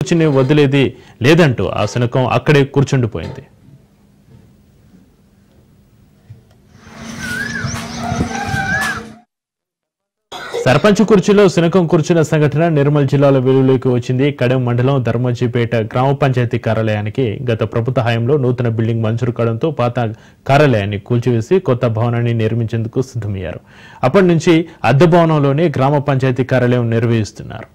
కూర్చుని వదిలేది లేదంటూ ఆ శునకం అక్కడే కూర్చుండిపోయింది. సర్పంచ్ కుర్చీలో శునకం కూర్చున్న సంఘటన నిర్మల్ జిల్లాలో వెలుగులోకి వచ్చింది. కడెం మండలం ధర్మజీపేట గ్రామ పంచాయతీ కార్యాలయానికి గత ప్రభుత్వ హయాంలో నూతన బిల్డింగ్ మంజూరు కావడంతో పాత కార్యాలయాన్ని కూల్చివేసి కొత్త భవనాన్ని నిర్మించేందుకు సిద్ధమయ్యారు. అప్పటి నుంచి అద్దె భవనంలోనే గ్రామ పంచాయతీ కార్యాలయం నిర్వహిస్తున్నారు.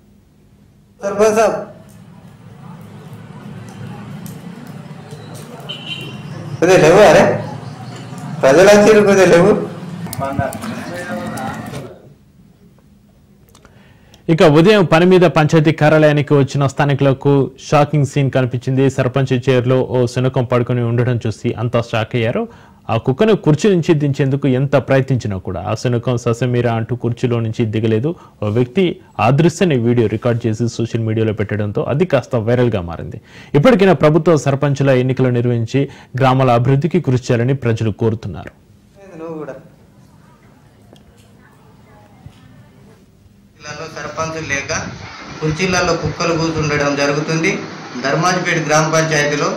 ఇక ఉదయం పని మీద పంచాయతీ కార్యాలయానికి వచ్చిన స్థానికులకు షాకింగ్ సీన్ కనిపించింది. సర్పంచ్ చైర్లో ఓ శునకం పడుకుని ఉండడం చూసి అంతా షాక్ అయ్యారు. ఆ కుక్కను కుర్చీ నుంచి దించేందుకు ఎంత ప్రయత్నించినా కూడా ఆ శునకం ససమీరా అంటూ కుర్చీలో నుంచి దిగలేదు. ఓ వ్యక్తి ఆ దృశ్యాన్ని వీడియో రికార్డ్ చేసి సోషల్ మీడియాలో పెట్టడంతో అది కాస్త వైరల్గా మారింది. ఇప్పటికైనా ప్రభుత్వ సర్పంచుల ఎన్నికలు నిర్వహించి గ్రామాల అభివృద్ధికి కృషి చేయాలని ప్రజలు కోరుతున్నారు. సర్పంచులు లేక కుర్చీలలో కుక్కలు కూర్చుండడం జరుగుతుంది. ధర్మాజిపేట గ్రామ పంచాయతీలో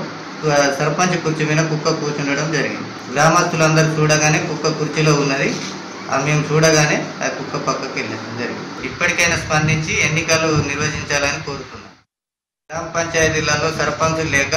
సర్పంచ్ కుర్చీ మీద కుక్క కూర్చుండడం జరిగింది. గ్రామస్తులందరూ చూడగానే కుక్క కుర్చీలో ఉన్నది, మేము చూడగానే ఆ కుక్క పక్కకి వెళ్ళడం జరిగింది. ఇప్పటికైనా స్పందించి ఎన్నికలు నిర్వహించాలని కోరుతున్నాం. గ్రామ పంచాయతీలలో సర్పంచులు లేక